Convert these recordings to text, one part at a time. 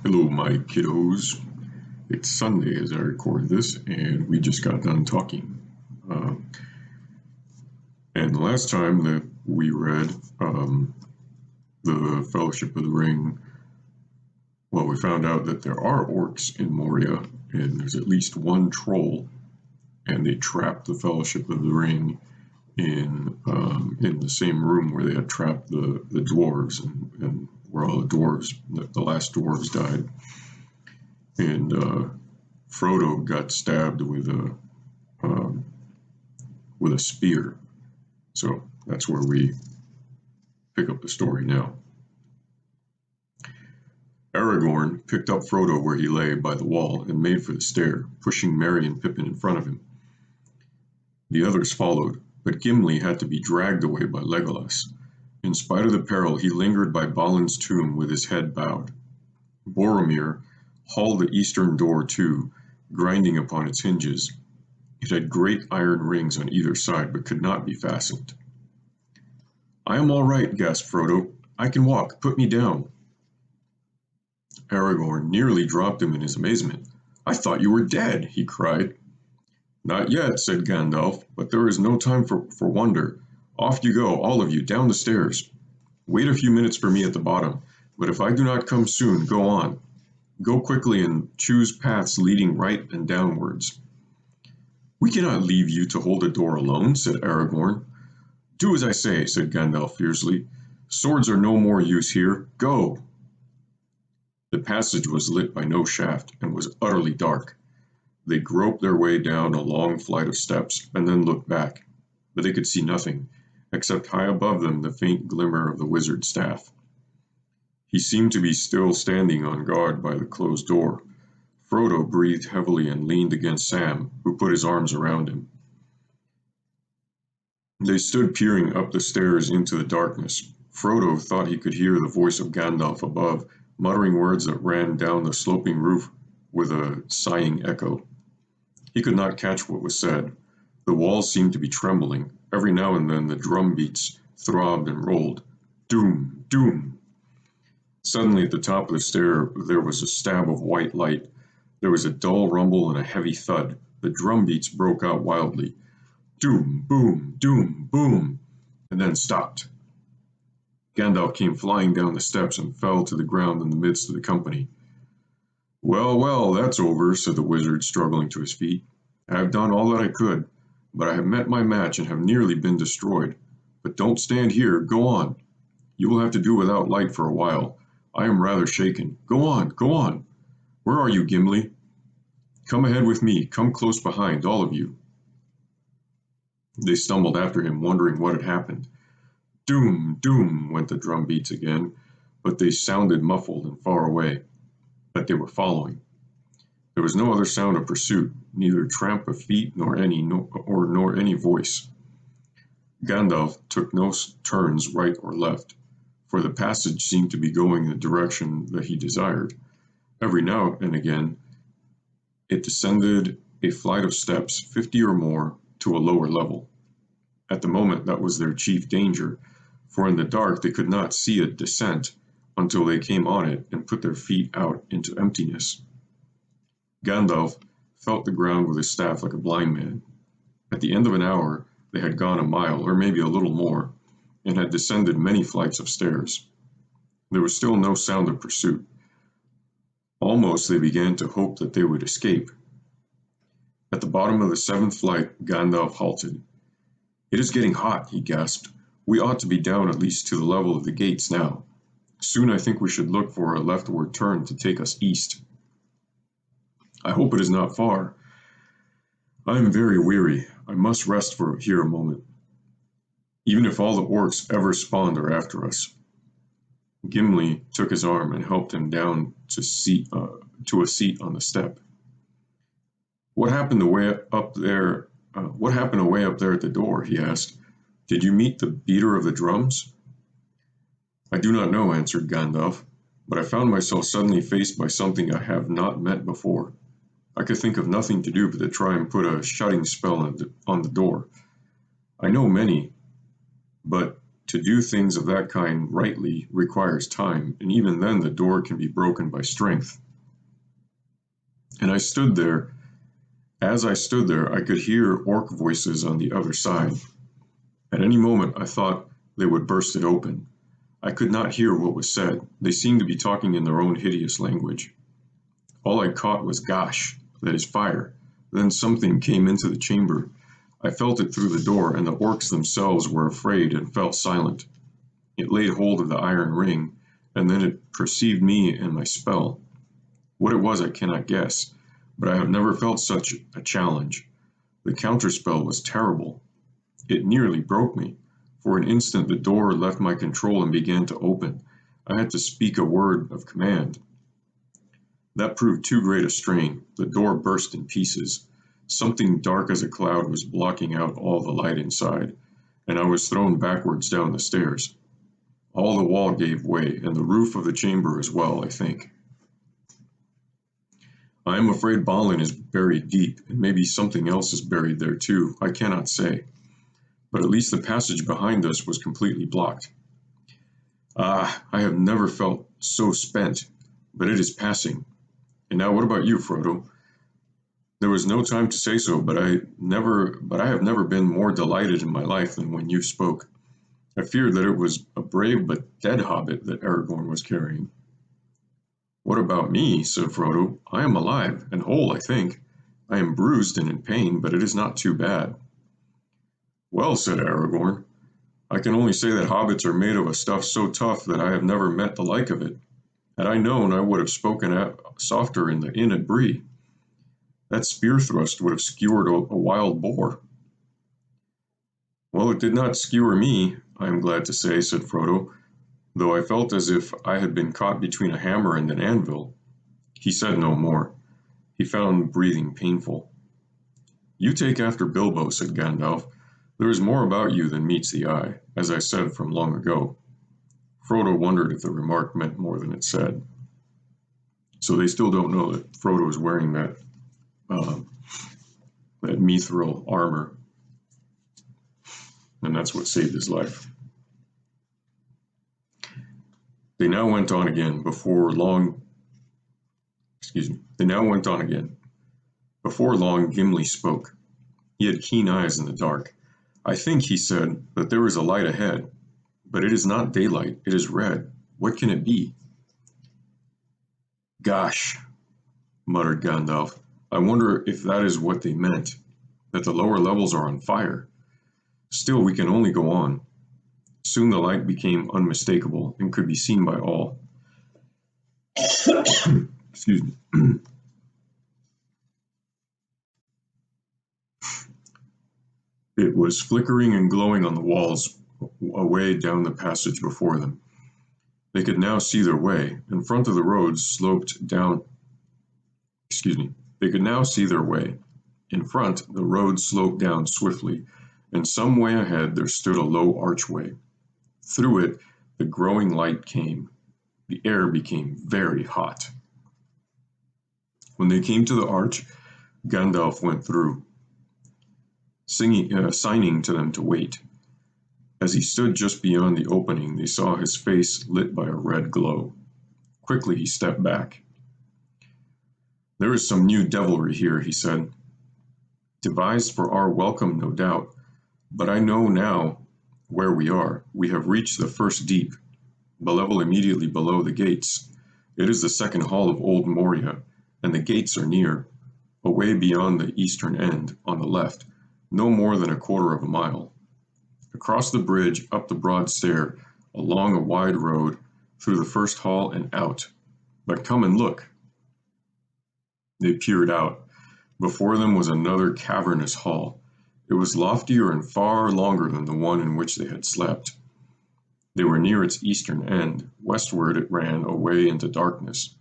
Hello, my kiddos. It's Sunday as I record this, and we just got done talking. Um, and the last time that we read the Fellowship of the Ring, well, we found out that there are orcs in Moria, and there's at least one troll, and they trapped the Fellowship of the Ring in the same room where they had trapped the dwarves, and where all the dwarves, the last dwarves died. And Frodo got stabbed with a spear. So that's where we pick up the story now. Aragorn picked up Frodo where he lay by the wall and made for the stair, pushing Merry and Pippin in front of him. The others followed, but Gimli had to be dragged away by Legolas. In spite of the peril, he lingered by Balin's tomb with his head bowed. Boromir hauled the eastern door to, grinding upon its hinges. It had great iron rings on either side, but could not be fastened. "I am all right," gasped Frodo. "I can walk. Put me down." Aragorn nearly dropped him in his amazement. "I thought you were dead," he cried. "Not yet," said Gandalf, "but there is no time for wonder. Off you go, all of you, down the stairs. Wait a few minutes for me at the bottom, but if I do not come soon, go on. Go quickly and choose paths leading right and downwards." "We cannot leave you to hold the door alone," said Aragorn. "Do as I say," said Gandalf fiercely. "Swords are no more use here. Go!" The passage was lit by no shaft, and was utterly dark. They groped their way down a long flight of steps, and then looked back, but they could see nothing, except high above them the faint glimmer of the wizard's staff. He seemed to be still standing on guard by the closed door. Frodo breathed heavily and leaned against Sam, who put his arms around him. They stood peering up the stairs into the darkness. Frodo thought he could hear the voice of Gandalf above, muttering words that ran down the sloping roof with a sighing echo. He could not catch what was said. The walls seemed to be trembling. Every now and then the drum beats throbbed and rolled. Doom! Doom! Suddenly at the top of the stair there was a stab of white light. There was a dull rumble and a heavy thud. The drum beats broke out wildly. Doom! Boom! Doom! Boom! And then stopped. Gandalf came flying down the steps and fell to the ground in the midst of the company. "Well, well, that's over," said the wizard, struggling to his feet. "I have done all that I could, but I have met my match and have nearly been destroyed. But don't stand here. Go on. You will have to do without light for a while. I am rather shaken. Go on, go on. Where are you, Gimli? Come ahead with me. Come close behind, all of you." They stumbled after him, wondering what had happened. Doom, doom, went the drum beats again, but they sounded muffled and far away. But they were following. There was no other sound of pursuit, neither tramp of feet nor any voice. Gandalf took no turns right or left, for the passage seemed to be going in the direction that he desired. Every now and again it descended a flight of steps, 50 or more, to a lower level. At the moment that was their chief danger, for in the dark they could not see a descent until they came on it and put their feet out into emptiness. Gandalf felt the ground with his staff like a blind man. At the end of an hour they had gone a mile, or maybe a little more, and had descended many flights of stairs. There was still no sound of pursuit. Almost they began to hope that they would escape. At the bottom of the 7th flight Gandalf halted. "It is getting hot," he gasped. "We ought to be down at least to the level of the gates now. Soon I think we should look for a leftward turn to take us east. I hope it is not far. I am very weary. I must rest here a moment. Even if all the orcs ever spawned are after us." Gimli took his arm and helped him down to a seat on the step. What happened away up there at the door?" he asked. "Did you meet the beater of the drums?" "I do not know," answered Gandalf, "but I found myself suddenly faced by something I have not met before. I could think of nothing to do but to try and put a shutting spell on the door. I know many, but To do things of that kind rightly requires time, and even then the door can be broken by strength. And I stood there. As I stood there, I could hear orc voices on the other side. At any moment I thought they would burst it open. I could not hear what was said. They seemed to be talking in their own hideous language. All I caught was "gosh," that is fire. Then something came into the chamber. I felt it through the door, and the orcs themselves were afraid and fell silent. It laid hold of the iron ring, and then it perceived me and my spell. What it was I cannot guess, but I have never felt such a challenge. The counterspell was terrible. It nearly broke me. For an instant the door left my control and began to open. I had to speak a word of command. That proved too great a strain. The door burst in pieces. Something dark as a cloud was blocking out all the light inside, and I was thrown backwards down the stairs. All the wall gave way, and the roof of the chamber as well, I think. I am afraid Balin is buried deep, and maybe something else is buried there too. I cannot say. But at least the passage behind us was completely blocked. Ah, I have never felt so spent, but it is passing. And now what about you, Frodo? There was no time to say so, but I have never been more delighted in my life than when you spoke. I feared that it was a brave but dead hobbit that Aragorn was carrying. What about me? Said Frodo. I am alive, and whole, I think. I am bruised and in pain, but it is not too bad. Well, said Aragorn, I can only say that hobbits are made of a stuff so tough that I have never met the like of it. Had I known, I would have spoken out softer in the inn at Bree. That spear thrust would have skewered a wild boar. Well, it did not skewer me, I am glad to say, said Frodo, though I felt as if I had been caught between a hammer and an anvil. He said no more. He found breathing painful. You take after Bilbo, said Gandalf. There is more about you than meets the eye, as I said from long ago. Frodo wondered if the remark meant more than it said. So they still don't know that Frodo is wearing that mithril armor, and that's what saved his life. They now went on again. Before long, Gimli spoke. He had keen eyes in the dark. I think, he said, that there is a light ahead, but it is not daylight, it is red. What can it be? Gosh, muttered Gandalf. I wonder if that is what they meant, that the lower levels are on fire. Still, we can only go on. Soon the light became unmistakable and could be seen by all. Excuse me. It was flickering and glowing on the walls away down the passage before them. They could now see their way. In front of the road sloped down. They could now see their way. In front, the road sloped down swiftly, and some way ahead there stood a low archway. Through it, the growing light came. The air became very hot. When they came to the arch, Gandalf went through, signing to them to wait. As he stood just beyond the opening, they saw his face lit by a red glow. Quickly he stepped back. There is some new devilry here, he said. Devised for our welcome, no doubt, but I know now where we are. We have reached the first deep, the level immediately below the gates. It is the second hall of Old Moria, and the gates are near, away beyond the eastern end, on the left, no more than a quarter of a mile. Across the bridge, up the broad stair, along a wide road, through the first hall and out. But come and look. They peered out. Before them was another cavernous hall. It was loftier and far longer than the one in which they had slept. They were near its eastern end. Westward it ran away into darkness.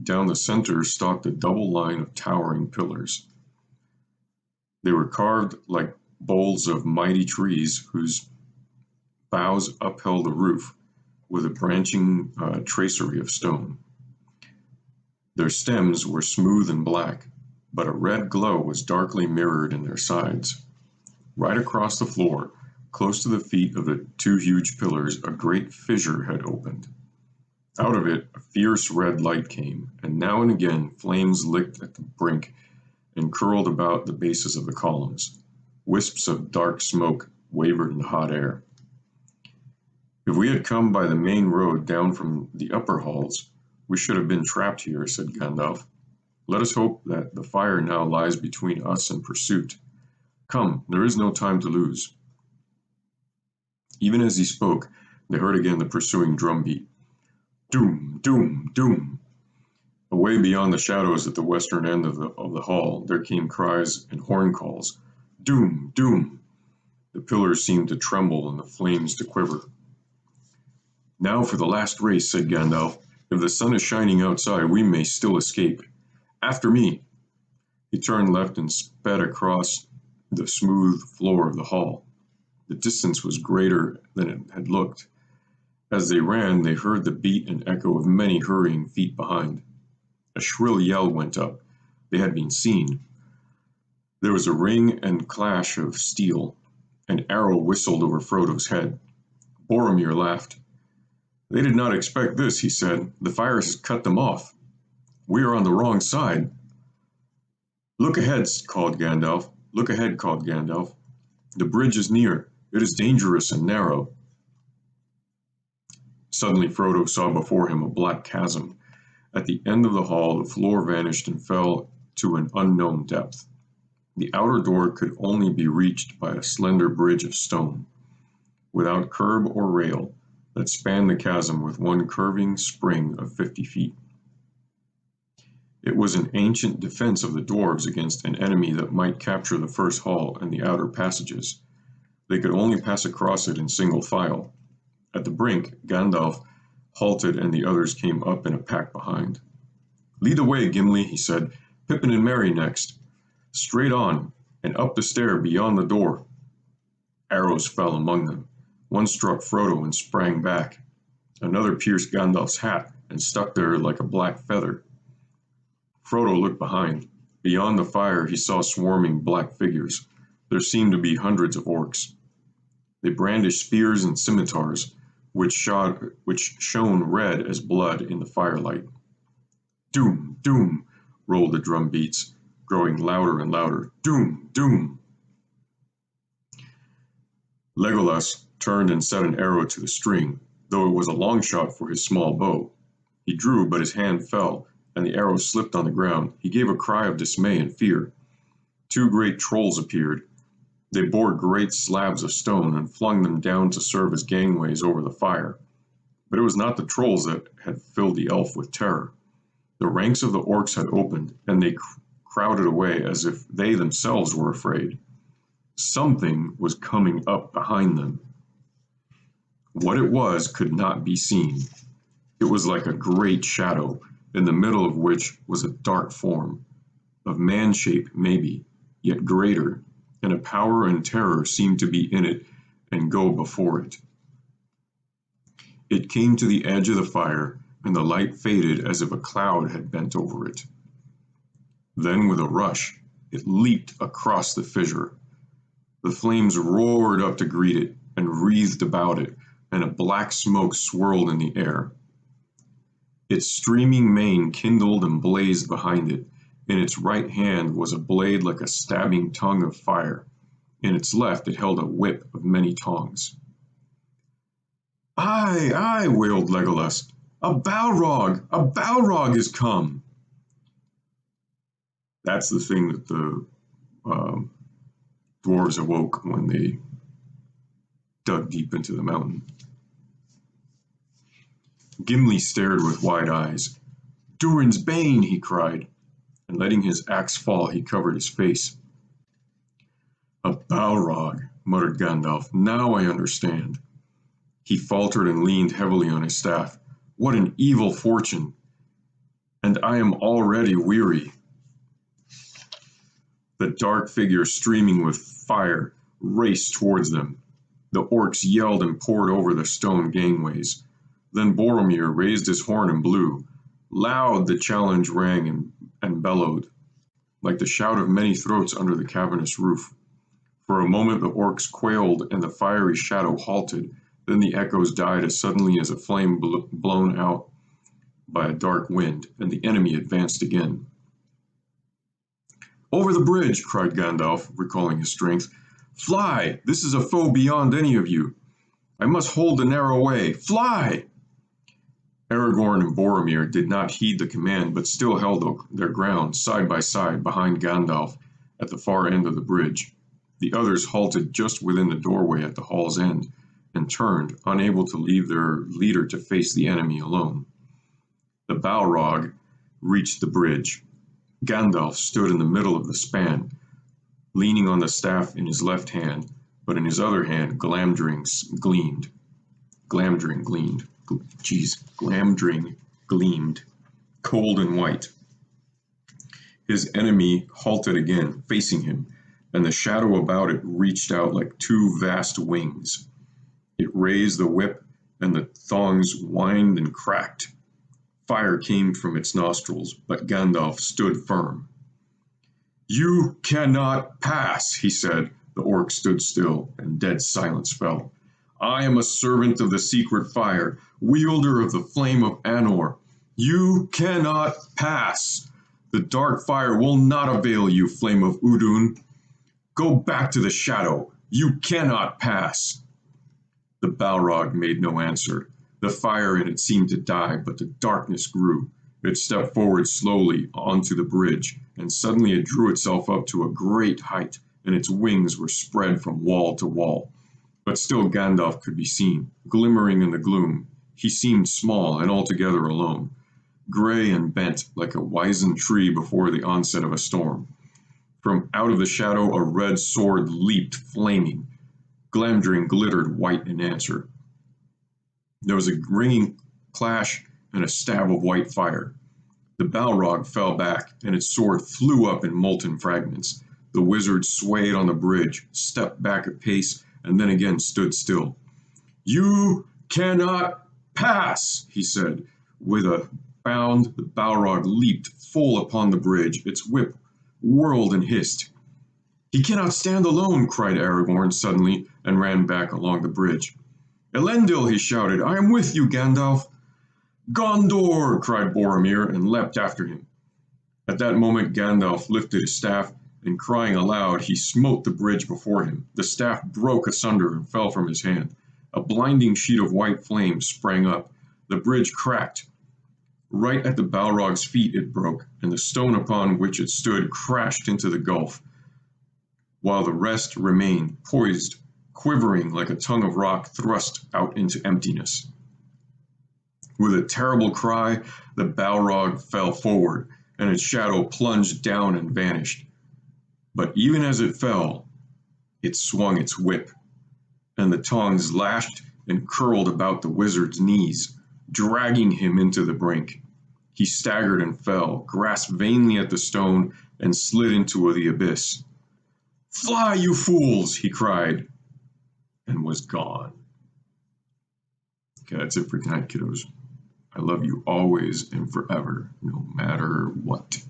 Down the center stalked a double line of towering pillars. They were carved like boles of mighty trees whose boughs upheld the roof with a branching tracery of stone. Their stems were smooth and black, but a red glow was darkly mirrored in their sides. Right across the floor, Close to the feet of the two huge pillars, a great fissure had opened. Out of it, a fierce red light came, and now and again flames licked at the brink and curled about the bases of the columns. Wisps of dark smoke wavered in the hot air. If we had come by the main road down from the upper halls, we should have been trapped here, said Gandalf. Let us hope that the fire now lies between us and pursuit. Come, there is no time to lose. Even as he spoke, they heard again the pursuing drumbeat. Doom, doom, doom. Away beyond the shadows at the western end of the hall, there came cries and horn calls. Doom, doom. The pillars seemed to tremble and the flames to quiver. Now for the last race, said Gandalf. If the sun is shining outside, we may still escape. After me. He turned left and sped across the smooth floor of the hall. The distance was greater than it had looked. As they ran, they heard the beat and echo of many hurrying feet behind. A shrill yell went up. They had been seen. There was a ring and clash of steel. An arrow whistled over Frodo's head. Boromir laughed. They did not expect this, he said. The fire has cut them off. We are on the wrong side. Look ahead, called Gandalf. Look ahead, called Gandalf. The bridge is near. It is dangerous and narrow. Suddenly Frodo saw before him a black chasm. At the end of the hall, the floor vanished and fell to an unknown depth. The outer door could only be reached by a slender bridge of stone, without curb or rail, that spanned the chasm with one curving spring of 50 feet. It was an ancient defense of the dwarves against an enemy that might capture the first hall and the outer passages. They could only pass across it in single file. At the brink, Gandalf halted and the others came up in a pack behind. Lead the way, Gimli, he said. Pippin and Merry next. Straight on, and up the stair beyond the door. Arrows fell among them. One struck Frodo and sprang back. Another pierced Gandalf's hat and stuck there like a black feather. Frodo looked behind. Beyond the fire he saw swarming black figures. There seemed to be hundreds of orcs. They brandished spears and scimitars, which shone red as blood in the firelight. Doom, doom, rolled the drum beats, growing louder and louder. Doom, doom. Legolas turned and set an arrow to the string, though it was a long shot for his small bow. He drew, but his hand fell, and the arrow slipped on the ground. He gave a cry of dismay and fear. Two great trolls appeared. They bore great slabs of stone and flung them down to serve as gangways over the fire. But it was not the trolls that had filled the elf with terror. The ranks of the orcs had opened, and they crowded away as if they themselves were afraid. Something was coming up behind them. What it was could not be seen. It was like a great shadow, in the middle of which was a dark form, of man shape maybe, yet greater, and a power and terror seemed to be in it and go before it. It came to the edge of the fire, and the light faded as if a cloud had bent over it. Then with a rush, it leaped across the fissure. The flames roared up to greet it and wreathed about it, and a black smoke swirled in the air. Its streaming mane kindled and blazed behind it. In its right hand was a blade like a stabbing tongue of fire. In its left it held a whip of many tongs. "Aye, aye," wailed Legolas. "A Balrog! A Balrog is come!" That's the thing that the dwarves awoke when they dug deep into the mountain. Gimli stared with wide eyes. "Durin's bane!" he cried, and letting his axe fall, he covered his face. "A Balrog," muttered Gandalf. "Now I understand." He faltered and leaned heavily on his staff. "What an evil fortune! And I am already weary." The dark figure, streaming with fire, raced towards them. The orcs yelled and poured over the stone gangways. Then Boromir raised his horn and blew. Loud the challenge rang and bellowed, like the shout of many throats under the cavernous roof. For a moment the orcs quailed and the fiery shadow halted, then the echoes died as suddenly as a flame blown out by a dark wind, and the enemy advanced again. "Over the bridge!" cried Gandalf, recalling his strength. "Fly! This is a foe beyond any of you. I must hold the narrow way. Fly!" Aragorn and Boromir did not heed the command, but still held their ground, side by side, behind Gandalf at the far end of the bridge. The others halted just within the doorway at the hall's end, and turned, unable to leave their leader to face the enemy alone. The Balrog reached the bridge. Gandalf stood in the middle of the span, leaning on the staff in his left hand, but in his other hand Glamdring gleamed. Glamdring gleamed, cold and white. His enemy halted again, facing him, and the shadow about it reached out like two vast wings. It raised the whip, and the thongs whined and cracked. Fire came from its nostrils, but Gandalf stood firm. "You cannot pass," he said. The orc stood still, and dead silence fell. "I am a servant of the secret fire, wielder of the flame of Anor. You cannot pass. The dark fire will not avail you, flame of Udun. Go back to the shadow. You cannot pass." The Balrog made no answer. The fire in it seemed to die, but the darkness grew. It stepped forward slowly onto the bridge, and suddenly it drew itself up to a great height, and its wings were spread from wall to wall. But still Gandalf could be seen, glimmering in the gloom. He seemed small and altogether alone, gray and bent like a wizened tree before the onset of a storm. From out of the shadow a red sword leaped, flaming. Glamdring glittered white in answer. There was a ringing clash and a stab of white fire. The Balrog fell back, and its sword flew up in molten fragments. The wizard swayed on the bridge, stepped back a pace, and then again stood still. "You cannot pass," he said. With a bound, the Balrog leaped full upon the bridge. Its whip whirled and hissed. "He cannot stand alone," cried Aragorn suddenly, and ran back along the bridge. "Elendil," he shouted, "I am with you, Gandalf." "Gondor!" cried Boromir, and leapt after him. At that moment Gandalf lifted his staff, and crying aloud, he smote the bridge before him. The staff broke asunder and fell from his hand. A blinding sheet of white flame sprang up. The bridge cracked. Right at the Balrog's feet it broke, and the stone upon which it stood crashed into the gulf, while the rest remained poised, quivering like a tongue of rock thrust out into emptiness. With a terrible cry, the Balrog fell forward, and its shadow plunged down and vanished. But even as it fell, it swung its whip, and the tongs lashed and curled about the wizard's knees, dragging him into the brink. He staggered and fell, grasped vainly at the stone, and slid into the abyss. "Fly, you fools!" he cried, and was gone. Okay, that's it for tonight, kiddos. I love you always and forever, no matter what.